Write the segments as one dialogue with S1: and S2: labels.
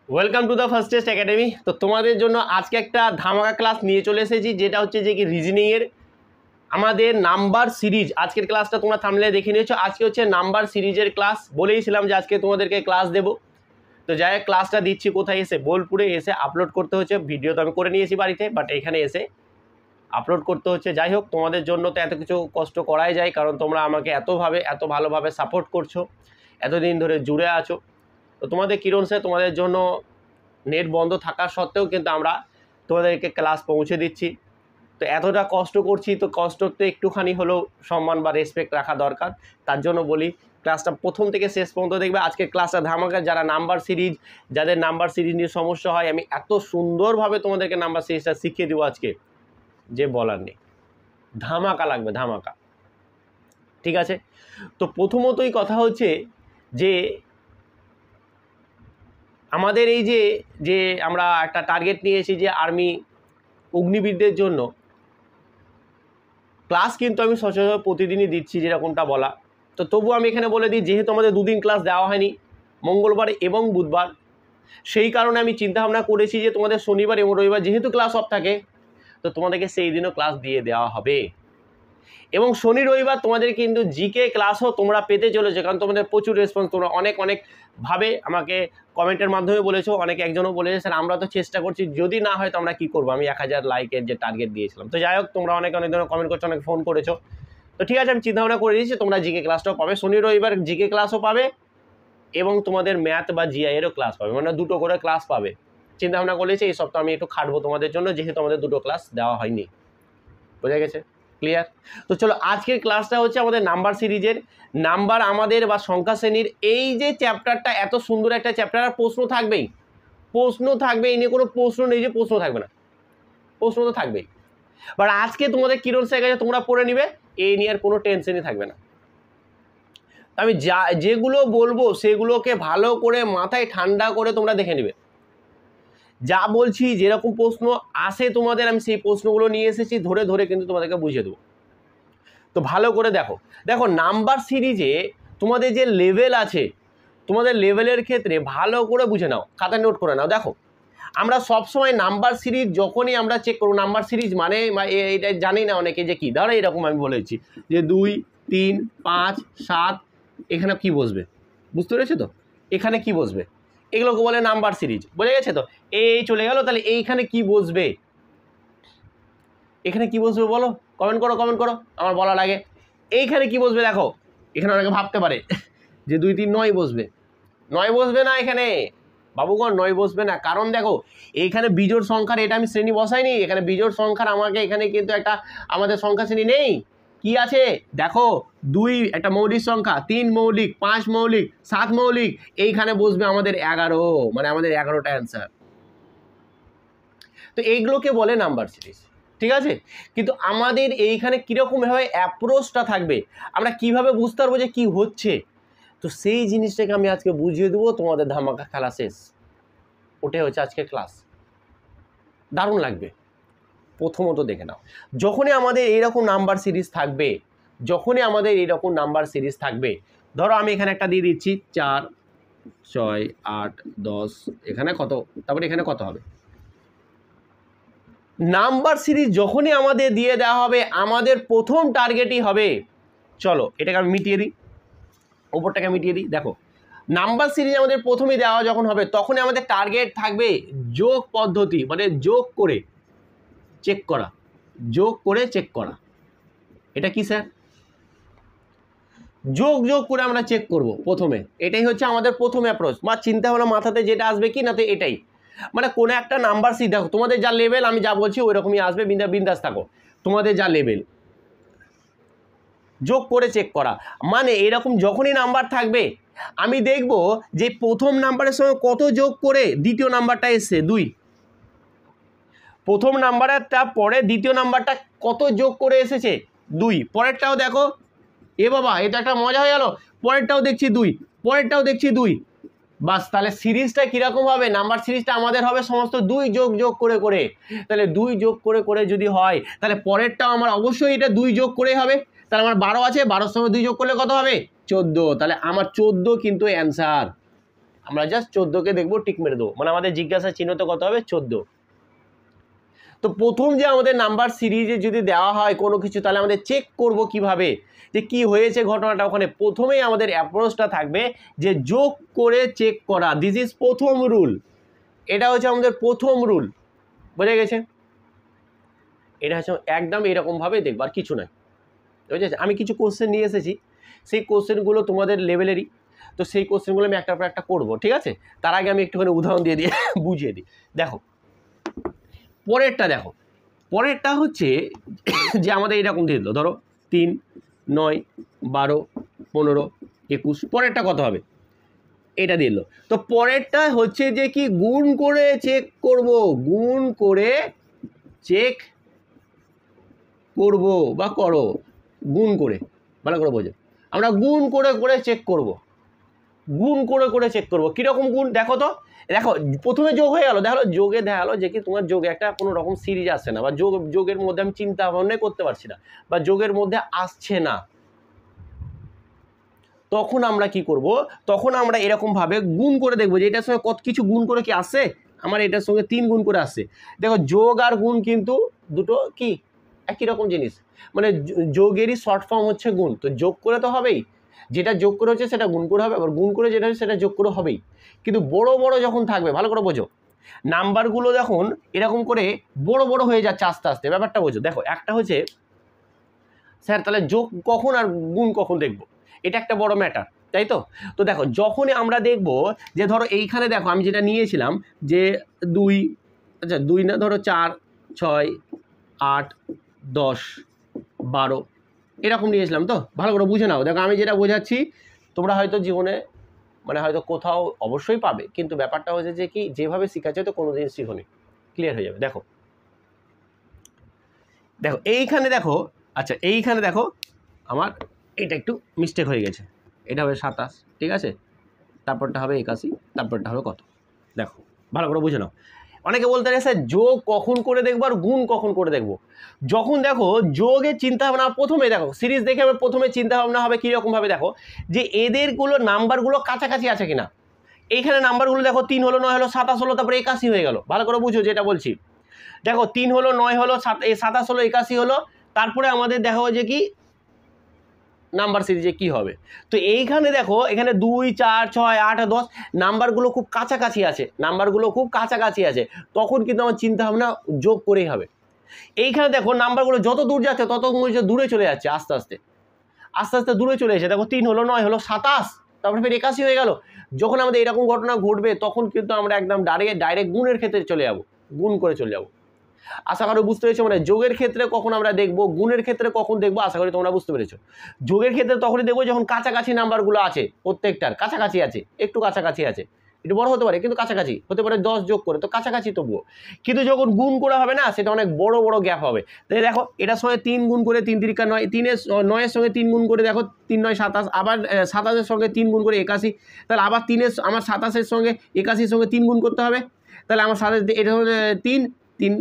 S1: Welcome to the first test academy. তো তোমাদের জন্য আজকে একটা ধামাকা ক্লাস নিয়ে চলে এসেছি, যেটা হচ্ছে যে কি রিজনিংয়ের আমাদের নাম্বার সিরিজ। আজকের ক্লাসটা তোমরা থামলে দেখে নিয়েছো, আজকে হচ্ছে নাম্বার সিরিজের ক্লাস। বলেইছিলাম যে আজকে তোমাদেরকে ক্লাস দেবো। তো যাই হোক, ক্লাসটা দিচ্ছি কোথায়, এসে বোলপুরে এসে আপলোড করতে হচ্ছে। ভিডিও তো আমি করে নিয়েছি বাড়িতে, বাট এখানে এসে আপলোড করতে হচ্ছে। যাই হোক, তোমাদের জন্য তো এত কিছু কষ্ট করাই যায়, কারণ তোমরা আমাকে এত ভালোভাবে সাপোর্ট করছো, এতদিন ধরে জুড়ে আছো। তো তোমাদের কিরণ স্যার, তোমাদের জন্য নেট বন্ধ থাকা সত্ত্বেও কিন্তু আমরা তোমাদেরকে ক্লাস পৌঁছে দিচ্ছি। তো এতটা কষ্ট করছি, তো কষ্টতে একটুখানি হলেও সম্মান বা রেসপেক্ট রাখা দরকার। তার জন্য বলি, ক্লাসটা প্রথম থেকে শেষ পর্যন্ত দেখবে। আজকের ক্লাসটা ধামাকা। যারা নাম্বার সিরিজ, যাদের নাম্বার সিরিজ নিয়ে সমস্যা হয়, আমি এত সুন্দরভাবে তোমাদেরকে নাম্বার সিরিজটা শিখিয়ে দেবো আজকে, যে বলার নেই। ধামাকা লাগবে, ধামাকা। ঠিক আছে, তো প্রথমতই কথা হচ্ছে যে আমাদের এই যে আমরা একটা টার্গেট নিয়েছি যে আর্মি অগ্নিবীরদের জন্য ক্লাস কিন্তু আমি সচরাচর প্রতিদিনই দিচ্ছি, যেরকমটা বলা। তো তবু আমি এখানে বলে দিই, যেহেতু আমাদের দুদিন ক্লাস দেওয়া হয়নি, মঙ্গলবার এবং বুধবার, সেই কারণে আমি চিন্তাভাবনা করেছি যে তোমাদের শনিবার এবং রবিবার যেহেতু ক্লাস অফ থাকে, তো তোমাদেরকে সেই দিনও ক্লাস দিয়ে দেওয়া হবে। এবং শনি রবিবার তোমাদের কিন্তু জিকে ক্লাসও তোমরা পেতে চলেছো, কারণ তোমাদের প্রচুর রেসপন্স। তোমরা অনেকভাবে আমাকে কমেন্টের মাধ্যমে বলেছো, একজনও বলেছে স্যার আমরা তো চেষ্টা করছি, যদি না হয় তো আমরা কী করবো। আমি 1000 লাইকের যে টার্গেট দিয়েছিলাম। তো যাই হোক, তোমরা অনেক ধরনের কমেন্ট করছো, অনেক ফোন করেছো। তো ঠিক আছে, আমি চিন্তাভাবনা করে দিয়েছি, তোমরা জিকে ক্লাসটাও পাবে, শনি রবিবার জিকে ক্লাসও পাবে এবং তোমাদের ম্যাথ বা জিআইয়েরও ক্লাস পাবে, মানে দুটো করে ক্লাস পাবে। চিন্তাভাবনা করেছি এই সপ্তাহে আমি একটু খাটবো তোমাদের জন্য, যেহেতু আমাদের দুটো ক্লাস দেওয়া হয়নি। বোঝা গেছে? ক্লিয়ার? তো চলো, আজকের ক্লাসটা হচ্ছে আমাদের নাম্বার সিরিজের। নাম্বার আমাদের বা সংখ্যা শ্রেণীর এই যে চ্যাপ্টারটা, এত সুন্দর একটা চ্যাপ্টার। আর প্রশ্ন থাকবেই, এই নিয়ে কোনো প্রশ্ন নেই যে প্রশ্ন থাকবে না, প্রশ্ন তো থাকবেই। বাট আজকে তোমাদের কিরণ স্যার কাছে তোমরা পড়ে নিবে, এই নিয়ে আর কোনো টেনশনই থাকবে না। আমি যেগুলো বলবো সেগুলোকে ভালো করে মাথায় ঠান্ডা করে তোমরা দেখে নিবে। যা বলছি, যেরকম প্রশ্ন আসে তোমাদের, আমি সেই প্রশ্নগুলো নিয়ে এসেছি, ধরে ধরে কিন্তু তোমাদেরকে বুঝিয়ে দেবো। তো ভালো করে দেখো নাম্বার সিরিজে তোমাদের যে লেভেল আছে, তোমাদের লেভেলের ক্ষেত্রে ভালো করে বুঝে নাও, খাতায় নোট করে নাও। দেখো, আমরা সবসময় নাম্বার সিরিজ যখনই আমরা চেক করবো, নাম্বার সিরিজ মানে এটা জানি না অনেকে যে কী। ধরো এরকম আমি বলেছি যে 2, 3, 5, 7, এখানে কি বসবে, বুঝতে পেরেছো তো? এখানে কি বসবে, এগুলোকে বলে নাম্বার সিরিজ। বোঝা গেছে তো? এই চলে গেল, তাহলে এইখানে কি বসবে, এখানে কি বসবে বলো, কমেন্ট করো আমার বলার আগে। এইখানে কি বসবে দেখো, এখানে অনেকে ভাবতে পারে যে 2, 3, 9 বসবে। 9 বসবে না এখানে বাবুগণ, 9 বসবে না। কারণ দেখো, এইখানে বিজোড় সংখ্যার এটা আমি শ্রেণী বসাইনি, এখানে বিজোড় সংখ্যার আমাকে এখানে কিন্তু একটা আমাদের সংখ্যা শ্রেণী নেই। কি আছে দেখো, 2 একটা মৌলিক সংখ্যা, 3 মৌলিক, 5 মৌলিক, 7 মৌলিক। এইখানে বসবে আমাদের 11, মানে আমাদের 11টা অ্যান্সার। তো এইগুলোকে বলে নাম্বার সিরিজ। ঠিক আছে, কিন্তু আমাদের এইখানে কীরকমভাবে অ্যাপ্রোচটা থাকবে, আমরা কিভাবে বুঝতে পারবো যে কী হচ্ছে, তো সেই জিনিসটাকে আমি আজকে বুঝিয়ে দেবো। তোমাদের ধামাকা খেলা শেষ, ওটাই হচ্ছে আজকে ক্লাস। দারুণ লাগবে। প্রথমত দেখে নাও, যখনই আমাদের এইরকম নাম্বার সিরিজ থাকবে, ধরো আমি এখানে একটা দিয়ে দিচ্ছি 4, 6, 8, 10, এখানে কত, তারপরে এখানে কত হবে। নাম্বার সিরিজ যখনই আমাদের দিয়ে দেওয়া হবে, আমাদের প্রথম টার্গেটই হবে, চলো এটাকে আমি মিটিয়ে দিই, ওপরটাকে মিটিয়ে দিই। দেখো, নাম্বার সিরিজ আমাদের প্রথমেই দেওয়া যখন হবে, তখনই আমাদের টার্গেট থাকবে যোগ পদ্ধতি, মানে যোগ করে চেক করা। এটা কি স্যার? যোগ করে আমরা চেক করব প্রথমে। এটাই হচ্ছে আমাদের প্রথম অ্যাপ্রোচ বা চিন্তা ভাবনা মাথাতে যেটা আসবে, কি না তো এটাই, মানে কোনো একটা নাম্বার সিরিজ। দেখো তোমাদের যা লেভেল, আমি যা বলছি ওইরকমই আসবে, বিন্দাস থাকো। তোমাদের যা লেভেল, যোগ করে চেক করা, মানে এরকম যখনই নাম্বার থাকবে, আমি দেখব যে প্রথম নাম্বারের সঙ্গে কত যোগ করে দ্বিতীয় নাম্বারটা এসছে 2, প্রথম নাম্বারটা পরে দ্বিতীয় নাম্বারটা কত যোগ করে এসেছে 2, পরেরটাও দেখো, এ বাবা এটা একটা মজা হয়ে গেল, পরেরটাও দেখছি 2, পরেরটাও দেখছি 2। বাস, তাহলে সিরিজটা কীরকম হবে, নাম্বার সিরিজটা আমাদের হবে সমস্ত 2 যোগ করে। তাহলে 2 যোগ করে যদি হয়, তাহলে পরেরটাও আমার অবশ্যই এটা 2 যোগ করে হবে। তাহলে আমার 12 আছে, 12-র সঙ্গে 2 যোগ করলে কত হবে 14। তাহলে আমার 14 কিন্তু অ্যান্সার। আমরা জাস্ট 14কে দেখবো, টিক মেরে দেবো, মানে আমাদের জিজ্ঞাসা চিহ্ন তো কত হবে 14। তো প্রথম যে আমাদের নাম্বার সিরিজে যদি দেওয়া হয় কোনো কিছু, তাহলে আমাদের চেক করব কিভাবে যে কি হয়েছে ঘটনাটা। ওখানে প্রথমেই আমাদের অ্যাপ্রোচটা থাকবে যে যোগ করে চেক করা, দিস ইজ প্রথম রুল, এটা হচ্ছে আমাদের প্রথম রুল, বোঝা গেছে? এটা হচ্ছে একদম এরকমভাবে দেখবো, আর কিছু নয়, বুঝেছে? আমি কিছু কোশ্চেন নিয়ে এসেছি, সেই কোশ্চেনগুলো তোমাদের লেভেলেরই, তো সেই কোশ্চেনগুলো আমি একটার পর একটা করবো, ঠিক আছে? তার আগে আমি একটুখানি উদাহরণ দিয়ে বুঝিয়ে দিই। দেখো পরেরটা, দেখো পরেরটা হচ্ছে যে আমাদের এরকম দিয়ে দিল, ধরো 3, 9, 12, 15, 21, পরেরটা কত হবে এটা দিল। তো পরেরটা হচ্ছে যে কি গুণ করে চেক করব, গুণ করে চেক করব বা করো, গুণ করে, ভালো করে বোঝো, আমরা গুণ করে করে চেক করব, গুণ করে করে চেক করব। কীরকম গুণ দেখো তো, দেখো প্রথমে যোগ হয়ে গেল, দেখো যোগে দেখা গেলো যে কি তোমার যোগে একটা কোনো রকম সিরিজ আসছে না, বা যোগের মধ্যে আমি চিন্তা ভাবনা করতে পারছি না, বা যোগের মধ্যে আসছে না, তখন আমরা কি করব, তখন আমরা এরকমভাবে গুণ করে দেখবো যে এটার সঙ্গে কত কিছু গুণ করে কি আসছে, আমার এটার সঙ্গে 3 গুণ করে আসছে। দেখো যোগ আর গুণ কিন্তু দুটো কি একই রকম জিনিস, মানে যোগেরই শর্ট ফর্ম হচ্ছে গুণ, তো যোগ করে তো হবেই, যেটা যোগ করে হচ্ছে সেটা গুণ করে হবে, আবার গুণ করে যেটা হচ্ছে সেটা যোগ করে হবেই। কিন্তু বড় বড় যখন থাকবে, ভালো করে বোঝো, নাম্বারগুলো যখন এরকম করে বড় বড় হয়ে যাচ্ছে আস্তে আস্তে, ব্যাপারটা বোঝো। দেখো একটা হচ্ছে স্যার তাহলে যোগ কখন আর গুণ কখন দেখবো, এটা একটা বড় ম্যাটার, তাই তো? তো দেখো যখনই আমরা দেখব যে ধরো এইখানে দেখো আমি যেটা নিয়েছিলাম যে 2, আচ্ছা 2 না, ধরো 4, 6, 8, 10, 12 এরকম নিয়েছিলাম, তো ভালো করে বুঝে নাও। দেখো আমি যেটা বোঝাচ্ছি তোমরা হয়তো জীবনে মানে হয়তো কোথাও অবশ্যই পাবে, কিন্তু ব্যাপারটা হচ্ছে যে কি যেভাবে শেখাচ্ছে তো কোনো দিন শিখোনি, ক্লিয়ার হয়ে যাবে। দেখো দেখো এইখানে দেখো, আচ্ছা এইখানে দেখো আমার এটা একটু মিস্টেক হয়ে গেছে, এটা হবে 27, ঠিক আছে, তারপরটা হবে 81, তারপরটা হবে কত, দেখো ভালো করে বুঝে নাও। অনেকে বলতে পারে স্যার যোগ কখন করে দেখবো আর গুণ কখন করে দেখবো, যখন দেখো যোগের চিন্তা ভাবনা প্রথমে দেখো সিরিজ দেখে আমার প্রথমে চিন্তা ভাবনা হবে কীরকমভাবে, দেখো যে এদেরগুলো নাম্বারগুলো কাছাকাছি আছে কিনা। এইখানে নাম্বারগুলো দেখো 3 হলো, 9 হলো, 27 হলো, তারপরে 81 হয়ে গেল, ভালো করে বুঝো যেটা বলছি। দেখো 3 হলো, 9 হলো, 27 হলো, 81 হলো, তারপরে আমাদের দেখো যে কি নাম্বার সিরিজে কি হবে। তো এইখানে দেখো এখানে 2, 4, 6, 8, 10 নাম্বারগুলো খুব কাছাকাছি আছে, নাম্বারগুলো খুব কাছাকাছি আছে, তখন কিন্তু আমার চিন্তা ভাবনা যোগ করেই হবে। এইখানে দেখো নাম্বারগুলো যত দূর যাচ্ছে তত দূরে চলে যাচ্ছে, আস্তে আস্তে আস্তে আস্তে দূরে চলে এসে দেখো 3 হলো, 9 হলো, 27, তারপরে ফের 81 হয়ে গেল। যখন আমাদের এরকম ঘটনা ঘটবে তখন কিন্তু আমরা একদম ডাইরেক্ট গুণের ক্ষেত্রে চলে যাব, গুণ করে চলে যাব। আশা করি বুঝতে পেরেছো, মানে যোগের ক্ষেত্রে কখন আমরা দেখবো, গুণের ক্ষেত্রে কখন দেখবো, আশা করি তোমরা বুঝতে পেরেছো। যোগের ক্ষেত্রে তখনই দেখবো যখন কাছাকাছি নাম্বারগুলো আছে, প্রত্যেকটার কাছাকাছি আছে, একটু কাছাকাছি আছে, একটু বড় হতে পারে কিন্তু কাছাকাছি হতে পারে, 10 যোগ করে তো কাছাকাছি তবুও। কিন্তু যখন গুণ করা হবে না, সেটা অনেক বড় বড় গ্যাপ হবে। তাই দেখো এটার সঙ্গে 3 গুণ করে, 3 3 9, 9-এর সঙ্গে 3 গুণ করে, দেখো 3 9 27, আবার 27-এর সঙ্গে 3 গুণ করে 81, তাহলে আবার 3-এর আমার 27-এর সঙ্গে 81-এর সঙ্গে 3 গুণ করতে হবে, তাহলে আমার 27 এটা হলো 3 3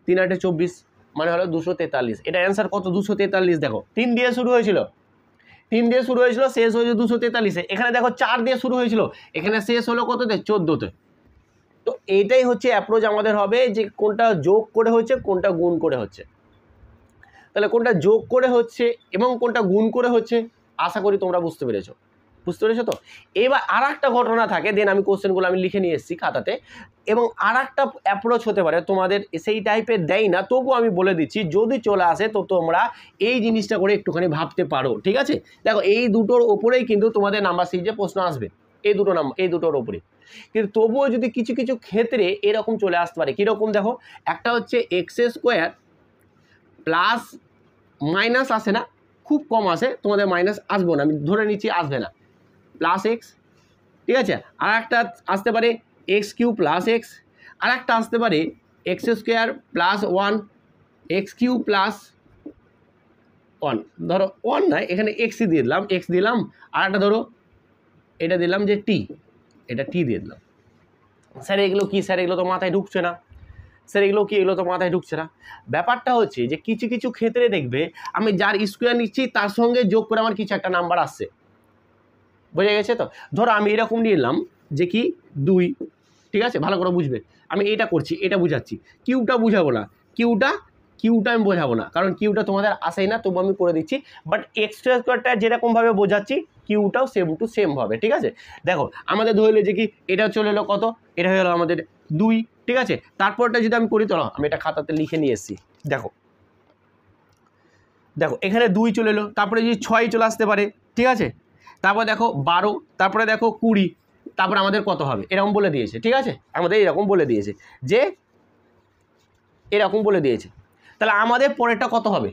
S1: 3 8 24, মানে হলো 243। এটা অ্যান্সার কত, 243। দেখো 3 দিয়ে শুরু হয়েছিল, 3 দিয়ে শুরু হয়েছিল, শেষ হয়েছে 243-এ। এখানে দেখো 4 দিয়ে শুরু হয়েছিল, এখানে শেষ হলো কততে, 14-তে। তো এইটাই হচ্ছে অ্যাপ্রোচ আমাদের হবে যে কোনটা যোগ করে হচ্ছে, কোনটা গুণ করে হচ্ছে। তাহলে কোনটা যোগ করে হচ্ছে এবং কোনটা গুণ করে হচ্ছে, আশা করি তোমরা বুঝতে পেরেছো তো। এবার আর একটা ঘটনা থাকে, দেন আমি কোশ্চেনগুলো আমি লিখে নিয়ে এসেছি খাতাতে, এবং আর একটা অ্যাপ্রোচ হতে পারে তোমাদের সেই টাইপের দেয় না, তবু আমি বলে দিচ্ছি যদি চলে আসে তো তোমরা এই জিনিসটা করে একটুখানি ভাবতে পারো, ঠিক আছে? দেখো এই দুটোর ওপরেই কিন্তু তোমাদের নাম্বার সিরিজে প্রশ্ন আসবে, এই দুটোর ওপরে। কিন্তু তবুও যদি কিছু কিছু ক্ষেত্রে এরকম চলে আসতে পারে, কীরকম দেখো, একটা হচ্ছে x² প্লাস মাইনাস আসে না, খুব কম আসে, তোমাদের মাইনাস আসবো না, আমি ধরে নিচ্ছি আসবে না, প্লাস এক্স, ঠিক আছে। আর একটা আসতে পারে x³ প্লাস এক্স, আর একটা আসতে পারে x² প্লাস 1, x³ প্লাস 1, ধরো 1 নয়, এখানে এক্সই দিয়ে দিলাম, এক্স দিলাম, আর একটা ধরো এটা দিলাম যে টি, এটা টি দিয়ে দিলাম। স্যার এগুলো কি, স্যার এগুলো তো মাথায় ঢুকছে না, স্যার এগুলো কি, এগুলো তো মাথায় ঢুকছে না। ব্যাপারটা হচ্ছে যে কিছু কিছু ক্ষেত্রে দেখবে আমি যার স্কোয়ার নিচ্ছি তার সঙ্গে যোগ করে আমার কিছু একটা নাম্বার আসছে, বোঝা গেছে তো। ধরো আমি এরকম নিয়ে নিলাম যে কি 2, ঠিক আছে, ভালো করে বুঝবে। আমি এটা করছি, এটা বুঝাচ্ছি, কিউটা বুঝাবো না, কিউটা আমি বোঝাবো না, কারণ কিউটা তোমাদের আসেই না, তবু আমি করে দিচ্ছি। বাট এক্সট্রা স্কোয়ারটা যেরকমভাবে বোঝাচ্ছি কিউটাও সেম টু সেম হবে, ঠিক আছে। দেখো আমাদের ধরলে যে কি এটা চলে এলো কত, এটা হয়ে গেলো আমাদের 2, ঠিক আছে। তারপরটা যদি আমি করি, তো আমি এটা খাতাতে লিখে নিয়ে এসেছি, দেখো এখানে 2 চলে এলো, তারপরে যদি 6 চলে আসতে পারে, ঠিক আছে। তারপর দেখো 12, তারপরে দেখো 20, তারপরে আমাদের কত হবে এরকম বলে দিয়েছে, ঠিক আছে। আমাদের এরকম বলে দিয়েছে যে এরকম বলে দিয়েছে, তাহলে আমাদের পরেরটা কত হবে।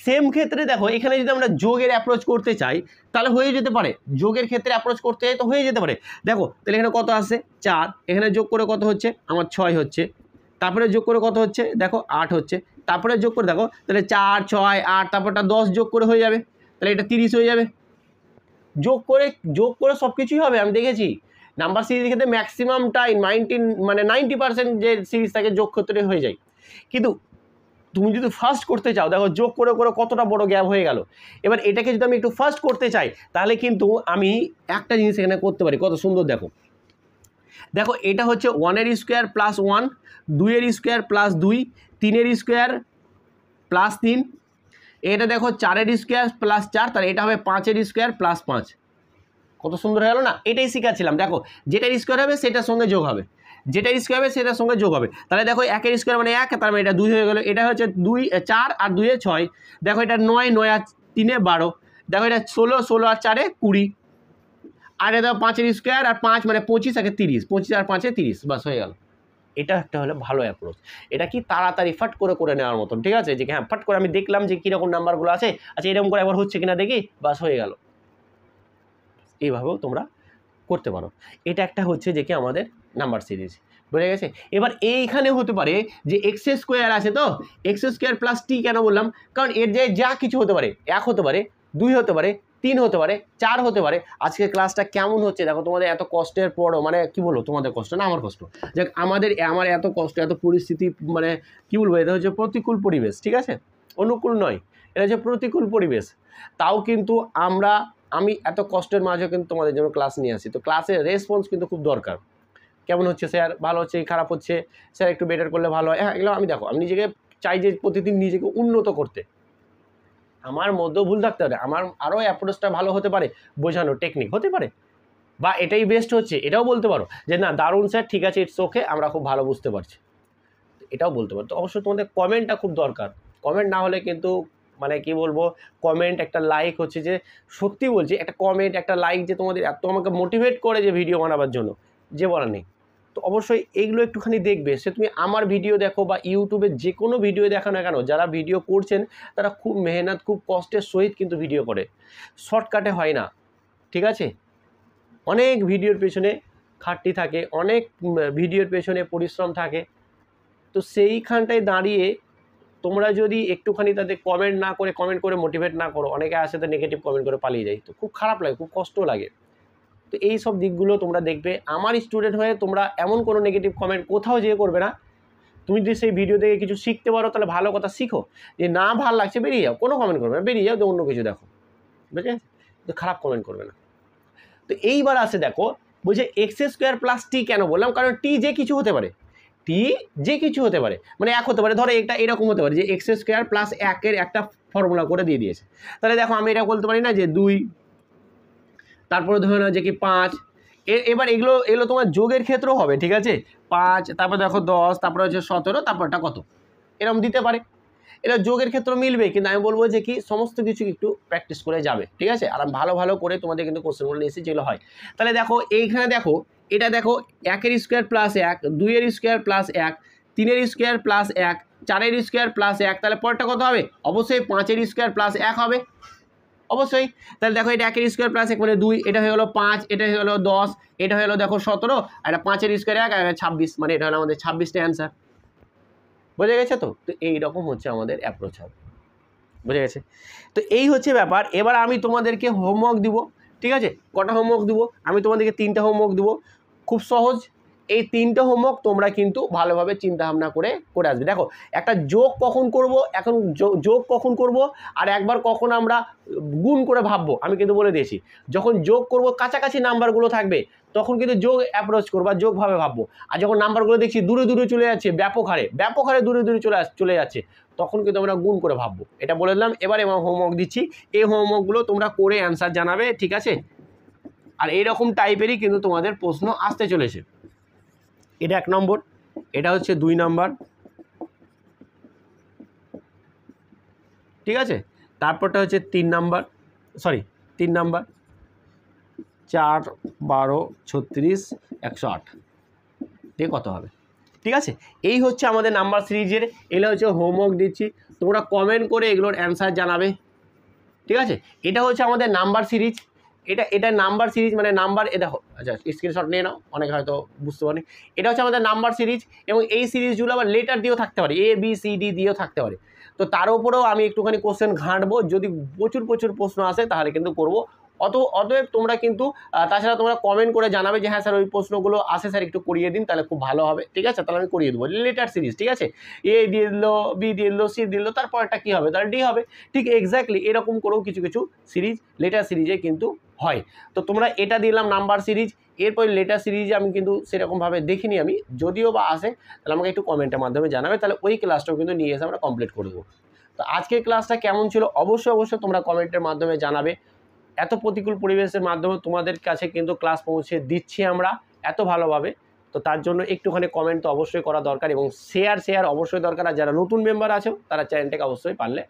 S1: সেম ক্ষেত্রে দেখো এখানে যদি আমরা যোগের অ্যাপ্রোচ করতে চাই তাহলে হয়ে যেতে পারে, যোগের ক্ষেত্রে অ্যাপ্রোচ করতে চাই তো হয়ে যেতে পারে। দেখো তাহলে এখানে কত আসছে 4, এখানে যোগ করে কত হচ্ছে আমার 6 হচ্ছে, তারপরে যোগ করে কত হচ্ছে দেখো 8 হচ্ছে, তারপরে যোগ করে দেখো তাহলে 4 6 8, তারপরটা 10 যোগ করে হয়ে যাবে, তাহলে এটা 30 হয়ে যাবে। যোগ করে সব কিছুই হবে, আমি দেখেছি নাম্বার সিরিজের ক্ষেত্রে ম্যাক্সিমামটাই 90% যে সিরিজ থাকে যোগ ক্ষেত্রে হয়ে যায়। কিন্তু তুমি যদি ফার্স্ট করতে চাও, দেখো যোগ করে কতটা বড় গ্যাপ হয়ে গেল। এবার এটাকে যদি আমি একটু ফার্স্ট করতে চাই তাহলে কিন্তু আমি একটা জিনিস এখানে করতে পারি, কত সুন্দর দেখো এটা হচ্ছে 1 এর স্কোয়ার প্লাস 1, 2 এর স্কোয়ার প্লাস 2, 3 এর স্কোয়ার প্লাস 3, এটা দেখো 4 এর স্কোয়ার প্লাস 4, তাহলে এটা হবে 5 এর স্কোয়ার প্লাস 5। কত সুন্দর হয়ে গেল না, এটাই শিখাচ্ছিলাম। দেখো যেটার স্কোয়ার হবে সেটার সঙ্গে যোগ হবে, যেটার স্কোয়ার হবে সেটার সঙ্গে যোগ হবে, তাহলে দেখো 1 এর স্কোয়ার মানে 1, তার মানে এটা 2 হয়ে গেল, এটা হচ্ছে 2 4 আর 2 6, দেখো এটা 9 9 আর 3 12, দেখো এটা 16 16 আর 4 20, আর এটা দেখো 5 এর স্কোয়ার আর 5 মানে 25 আর 30, 25 আর 5 30, বাস হয়ে গেল। এটা একটা হলো ভালো অ্যাপ্রোচ, এটা কি তাড়াতাড়ি ফাট করে নেওয়ার মতন, ঠিক আছে। যে হ্যাঁ ফাট করে আমি দেখলাম যে কীরকম নাম্বারগুলো আছে, আচ্ছা এরকম করে একবার হচ্ছে কিনা দেখি, বাস হয়ে গেল। এইভাবেও তোমরা করতে পারো। এটা একটা হচ্ছে যে কি আমাদের নাম্বার সিরিজ, বুঝে গেছে। এবার এইখানে হতে পারে যে এক্স স্কোয়ার আছে, তো এক্স স্কোয়ার প্লাস টি কেন বললাম, কারণ এর যে যা কিছু হতে পারে, 1 হতে পারে, 2 হতে পারে, 3 হতে পারে, 4 হতে পারে। আজকের ক্লাসটা কেমন হচ্ছে দেখো, তোমাদের এত কষ্টের পরও, মানে কি বলবো, তোমাদের কষ্ট না আমার কষ্ট, যাক আমার এত কষ্ট, এত পরিস্থিতি, মানে কি বলবো, এটা হচ্ছে প্রতিকূল পরিবেশ, ঠিক আছে, অনুকূল নয়, এটা হচ্ছে প্রতিকূল পরিবেশ। তাও কিন্তু আমি এত কষ্টের মাঝেও কিন্তু তোমাদের জন্য ক্লাস নিয়ে আসি। তো ক্লাসের রেসপন্স কিন্তু খুব দরকার, কেমন হচ্ছে স্যার, ভালো হচ্ছে, খারাপ হচ্ছে স্যার, একটু বেটার করলে ভালো হয়, হ্যাঁ এগুলো আমি দেখো আমি নিজেকে চাই যে প্রতিদিন নিজেকে উন্নত করতে। আমার মধ্যেও ভুল থাকতে পারে, আমার আরও অ্যাপ্রোচটা ভালো হতে পারে, বোঝানোর টেকনিক হতে পারে, বা এটাই বেস্ট হচ্ছে, এটাও বলতে পারো যে না দারুণ স্যার, ঠিক আছে, ইটস ওকে, আমরা খুব ভালো বুঝতে পারছি, এটাও বলতে পারো। তো অবশ্যই তোমাদের কমেন্টটা খুব দরকার, কমেন্ট না হলে কিন্তু মানে কি বলবো, কমেন্ট একটা লাইক হচ্ছে যে, সত্যি বলছি, একটা কমেন্ট একটা লাইক যে তোমাদের এত আমাকে মোটিভেট করে যে ভিডিও বানাবার জন্য, যে বলার নেই। তো অবশ্যই এইগুলো একটুখানি দেখবে, সে তুমি আমার ভিডিও দেখো বা ইউটিউবে যে কোনো ভিডিও দেখো না কেন, যারা ভিডিও করছেন তারা খুব মেহনত, খুব কষ্টের সহিত কিন্তু ভিডিও করে, শর্টকাটে হয় না, ঠিক আছে। অনেক ভিডিওর পেছনে খাটতি থাকে, অনেক ভিডিওর পেছনে পরিশ্রম থাকে। তো সেইখানটায় দাঁড়িয়ে তোমরা যদি একটুখানি তাদের কমেন্ট করে মোটিভেট না করো, অনেকে আসে তো নেগেটিভ কমেন্ট করে পালিয়ে যায়, তো খুব খারাপ লাগে, খুব কষ্ট লাগে। তো এই সব দিকগুলো তোমরা দেখবে, আমার স্টুডেন্ট হয়ে তোমরা এমন কোনো নেগেটিভ কমেন্ট কোথাও যেয়ে করবে না। তুমি যদি সেই ভিডিও থেকে কিছু শিখতে পারো তাহলে ভালো কথা শিখো, যে না ভালো লাগছে বেরিয়ে যাও, কোনো কমেন্ট করবে না, বেরিয়ে যাও, তো অন্য কিছু দেখো, বুঝলে, তো খারাপ কমেন্ট করবে না। তো এইবার আসে দেখো, বলছে এক্স স্কোয়ার প্লাস টি কেন বললাম, কারণ টি যে কিছু হতে পারে, টি যে কিছু হতে পারে, মানে 1 হতে পারে, ধরো এটা এরকম হতে পারে যে এক্স স্কোয়ার প্লাস 1 এর একটা ফর্মুলা করে দিয়ে দিয়েছে। তাহলে দেখো আমি এটা বলতে পারি না যে 2, তারপরে ধরে নাও যে কি 5, এবার এগুলো তোমার যোগের ক্ষেত্রেও হবে, ঠিক আছে, 5, তারপর দেখো 10, তারপরে হচ্ছে 17, তারপরটা কত, এরকম দিতে পারে। এটা যোগের ক্ষেত্রে মিলবে, কিন্তু আমি বলবো যে কি সমস্ত কিছু একটু প্র্যাকটিস করে যাবে, ঠিক আছে, আর ভালো করে তোমাদের কিন্তু কোশ্চেনগুলো নিয়ে এসে যেগুলো হয়। তাহলে দেখো এইখানে দেখো, এটা দেখো 1 এর স্কোয়ার প্লাস 1, 2 এর স্কোয়ার প্লাস 1, 3 এর স্কোয়ার প্লাস 1, 4 এর স্কোয়ার প্লাস 1, তাহলে পরটা কত হবে, অবশ্যই 5 এর স্কোয়ার প্লাস 1 হবে, অবশ্যই। তাহলে দেখো এটা 1 এর স্কোয়ার প্লাস 1 মানে 2, এটা হয়ে গেলো 5, এটা হয়ে গেলো 10, এটা হয়ে গেলো দেখো 17, আর এটা 5 এর স্কোয়ার 1 আর 26, মানে এটা হলো আমাদের 26টা অ্যান্সার, বোঝা গেছে। তো এইরকম হচ্ছে আমাদের অ্যাপ্রোচ হবে, বোঝা গেছে। তো এই হচ্ছে ব্যাপার। এবার আমি তোমাদেরকে হোমওয়ার্ক দিব, ঠিক আছে, কটা হোমওয়ার্ক দিব, আমি তোমাদেরকে 3টা হোমওয়ার্ক দিব, খুব সহজ, এই 3টে হোমওয়ার্ক তোমরা কিন্তু ভালোভাবে চিন্তা ভাবনা করে আসবে। দেখো একটা যোগ কখন করব, এখন যোগ কখন করব, আর একবার কখন আমরা গুণ করে ভাববো আমি কিন্তু বলে দিয়েছি। যখন যোগ করব কাছাকাছি নাম্বারগুলো থাকবে তখন কিন্তু যোগ অ্যাপ্রোচ করবো বা যোগভাবে ভাববো। আর যখন নাম্বারগুলো দেখছি দূরে দূরে চলে যাচ্ছে, ব্যাপক হারে দূরে দূরে চলে যাচ্ছে, তখন কিন্তু আমরা গুণ করে ভাববো। এটা বলে দিলাম। এবার এবং হোমওয়ার্ক দিচ্ছি, এই হোমওয়ার্কগুলো তোমরা করে অ্যান্সার জানাবে, ঠিক আছে? আর এইরকম টাইপেরই কিন্তু তোমাদের প্রশ্ন আসতে চলেছে। এটা 1 নম্বর, এটা হচ্ছে 2 নম্বর, ঠিক আছে? তারপরটা হচ্ছে 3 নম্বর, 4, 12, 36, 108, ঠিক কত হবে? ঠিক আছে, এই হচ্ছে আমাদের নাম্বার সিরিজের, এগুলো হচ্ছে হোমওয়ার্ক দিচ্ছি, তোমরা কমেন্ট করে এগুলোর অ্যান্সার জানাবে, ঠিক আছে? এটা হচ্ছে আমাদের নাম্বার সিরিজ, এটা নাম্বার সিরিজ মানে নাম্বার, এটা আচ্ছা স্ক্রিনশট নিয়ে নাও, অনেকে হয়তো বুঝতে পারেনি। এটা হচ্ছে আমাদের নাম্বার সিরিজ, এবং এই সিরিজগুলো আবার লেটার দিয়েও থাকতে পারে, ABCD দিয়েও থাকতে পারে। তো তার উপরেও আমি একটুখানি কোশ্চেন ঘাঁটবো, যদি প্রচুর প্রশ্ন আসে তাহলে কিন্তু করবো। অতএব তোমরা কিন্তু তাছাড়া তোমরা কমেন্ট করে জানাবে যে হ্যাঁ স্যার ওই প্রশ্নগুলো আসে স্যার একটু করিয়ে দিন, তাহলে খুব ভালো হবে, ঠিক আছে? তাহলে আমি করিয়ে দেবো। লেটার সিরিজ, ঠিক আছে? A দিয়ে দিল, B দিয়ে দিল, C দিল, তারপর একটা কী হবে, তাহলে D হবে। ঠিক এক্স্যাক্টলি এরকম করেও কিছু সিরিজ লেটার সিরিজে কিন্তু হয়। তো তোমরা এটা দিলাম নাম্বার সিরিজ, এরপর লেটার সিরিজে আমি কিন্তু সেরকমভাবে দেখিনি, আমি যদিও বা আসে তাহলে আমাকে একটু কমেন্টের মাধ্যমে জানাবে, তাহলে ওই ক্লাসটাও কিন্তু নিয়ে এসে আমরা কমপ্লিট করে দেবো। তো আজকের ক্লাসটা কেমন ছিল অবশ্যই তোমরা কমেন্টের মাধ্যমে জানাবে। এত প্রতিকূল পরিবেশের মাধ্যমে তোমাদের কাছে কিন্তু ক্লাস পৌঁছে দিচ্ছি আমরা এত ভালোভাবে, তো তার জন্য একটুখানি কমেন্ট তো অবশ্যই করা দরকার, এবং শেয়ার অবশ্যই দরকার। আর যারা নতুন মেম্বার আছো তারা চ্যানেলটাকে অবশ্যই পারলে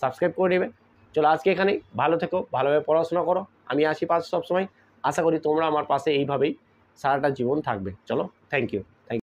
S1: সাবস্ক্রাইব করে নেবে। চলো আজকে এখানেই, ভালো থেকো, ভালোভাবে পড়াশোনা করো, আমি আসি পাশে সবসময়। আশা করি তোমরা আমার পাশে এইভাবেই সারাটা জীবন থাকবে। চলো, থ্যাংক ইউ।